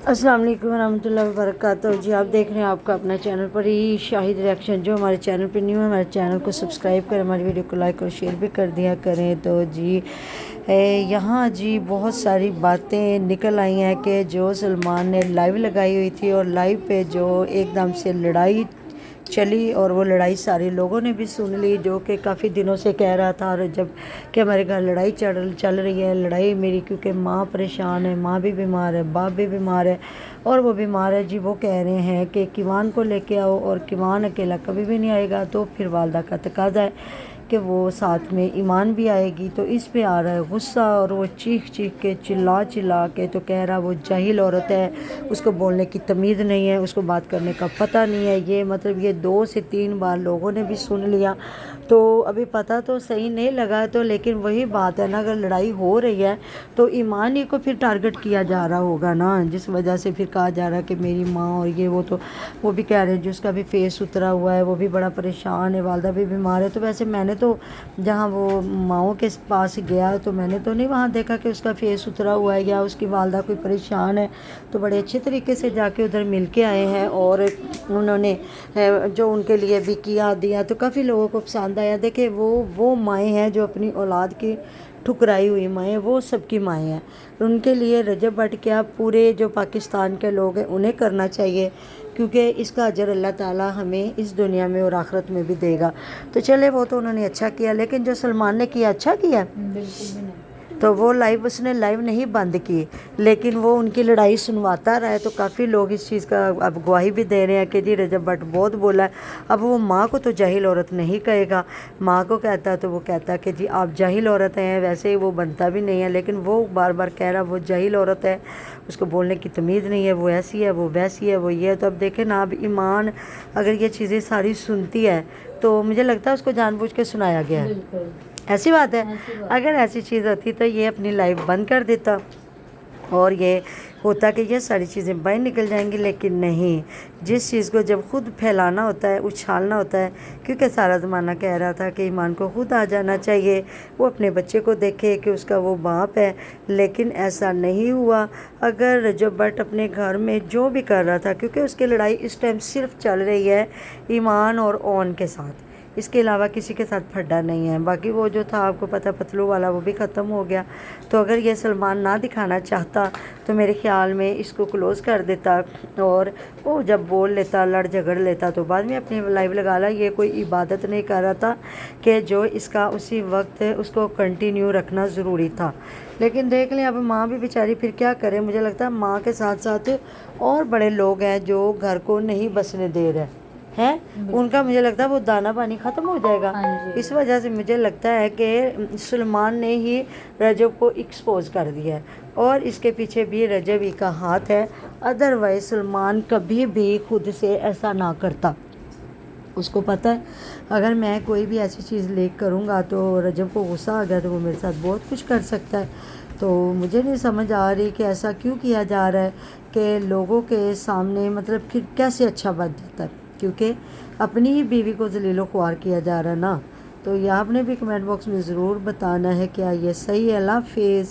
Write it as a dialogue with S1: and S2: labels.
S1: अस्सलाम वालेकुम रहमतुल्लाहि व बरकातहू। जी आप देख रहे हैं आपका अपना चैनल पर ही शाहिद रिएक्शन। जो हमारे चैनल पर न्यू है हमारे चैनल को सब्सक्राइब करें, हमारी वीडियो को लाइक और शेयर भी कर दिया करें। तो जी यहाँ जी बहुत सारी बातें निकल आई हैं कि जो सलमान ने लाइव लगाई हुई थी और लाइव पे जो एकदम से लड़ाई चली और वो लड़ाई सारे लोगों ने भी सुन ली, जो कि काफ़ी दिनों से कह रहा था और जब कि हमारे घर लड़ाई चल रही है। लड़ाई मेरी क्योंकि माँ परेशान है, माँ भी बीमार है, बाप भी बीमार है और वो बीमार है जी। वो कह रहे हैं कि किवान को लेके आओ और किवान अकेला कभी भी नहीं आएगा। तो फिर वालदा का तकाजा है कि वो साथ में ईमान भी आएगी। तो इस पे आ रहा है गुस्सा और वो चीख चीख के चिल्ला के तो कह रहा वो जाहिल औरत है, उसको बोलने की तमीज़ नहीं है, उसको बात करने का पता नहीं है। ये मतलब ये 2 से 3 बार लोगों ने भी सुन लिया। तो अभी पता तो सही नहीं लगा, तो लेकिन वही बात है ना, अगर लड़ाई हो रही है तो ईमान ही को फिर टारगेट किया जा रहा होगा ना, जिस वजह से फिर कहा जा रहा है कि मेरी माँ और ये वो। तो वो भी कह रहे हैं जिसका भी फेस उतरा हुआ है वो भी बड़ा परेशान है, वालदा भी बीमार है। तो वैसे मैंने तो जहाँ वो माओ के पास गया तो मैंने तो नहीं वहाँ देखा कि उसका फेस उतरा हुआ है या उसकी वालदा कोई परेशान है। तो बड़े अच्छे तरीके से जाके उधर मिल के आए हैं और उन्होंने जो उनके लिए भी किया दिया तो काफ़ी लोगों को पसंद आया। देखे वो माएँ हैं जो अपनी औलाद की ठुकराई हुई माएँ, वो सबकी माएँ हैं। उनके लिए रजब भट्ट क्या पूरे जो पाकिस्तान के लोग हैं उन्हें करना चाहिए, क्योंकि इसका अजर अल्लाह ताला हमें इस दुनिया में और आखिरत में भी देगा। तो चले वो तो उन्होंने अच्छा किया, लेकिन जो सलमान ने किया अच्छा किया।
S2: बिल्कुल भी नहीं।
S1: तो वो लाइव उसने लाइव नहीं बंद की, लेकिन वो उनकी लड़ाई सुनवाता रहा है। तो काफ़ी लोग इस चीज़ का अब गवाही भी दे रहे हैं कि जी रजब भट्ट बहुत बोला है। अब वो माँ को तो जाहिल औरत नहीं कहेगा, माँ को कहता तो वो कहता कि जी आप जाहिल औरत हैं, वैसे ही वो बनता भी नहीं है। लेकिन वो बार बार कह रहा वो जाहिल औरत है, उसको बोलने की तमीज़ नहीं है, वो ऐसी है, वो वैसी है, वो ये है। तो अब देखें ना, अब ईमान अगर ये चीज़ें सारी सुनती है तो मुझे लगता है उसको जानबूझ के सुनाया गया है। ऐसी बात है, अगर ऐसी चीज़ होती तो ये अपनी लाइफ बंद कर देता और ये होता कि ये सारी चीज़ें बाहर निकल जाएंगी। लेकिन नहीं, जिस चीज़ को जब खुद फैलाना होता है, उछालना होता है, क्योंकि सारा ज़माना कह रहा था कि ईमान को खुद आ जाना चाहिए, वो अपने बच्चे को देखे कि उसका वो बाप है, लेकिन ऐसा नहीं हुआ। अगर रजब भट्ट अपने घर में जो भी कर रहा था, क्योंकि उसकी लड़ाई इस टाइम सिर्फ चल रही है ईमान और ओन के साथ, इसके अलावा किसी के साथ फड्डा नहीं है। बाकी वो जो था आपको पता पतलू वाला वो भी ख़त्म हो गया। तो अगर ये सलमान ना दिखाना चाहता तो मेरे ख्याल में इसको क्लोज़ कर देता और वो जब बोल लेता, लड़ झगड़ लेता तो बाद में अपनी लाइव लगा ला। ये कोई इबादत नहीं कर रहा था कि जो इसका उसी वक्त उसको कंटिन्यू रखना ज़रूरी था। लेकिन देख लें अब माँ भी बेचारी फिर क्या करे। मुझे लगता है माँ के साथ साथ और बड़े लोग हैं जो घर को नहीं बसने दे रहे हैं, उनका मुझे लगता है वो दाना पानी ख़त्म हो जाएगा। इस वजह से मुझे लगता है कि सलमान ने ही रजब को एक्सपोज कर दिया है और इसके पीछे भी रजब ही का हाथ है। अदरवाइज सलमान कभी भी खुद से ऐसा ना करता। उसको पता है अगर मैं कोई भी ऐसी चीज़ लेक करूँगा तो रजब को गुस्सा आ गया तो वो मेरे साथ बहुत कुछ कर सकता है। तो मुझे नहीं समझ आ रही कि ऐसा क्यों किया जा रहा है कि लोगों के सामने मतलब फिर कैसे अच्छा बन जाता है, क्योंकि अपनी ही बीवी को ज़लीलो ख्वार किया जा रहा है ना। तो ये आपने भी कमेंट बॉक्स में ज़रूर बताना है क्या ये सही है। अल्लाह हाफिज़।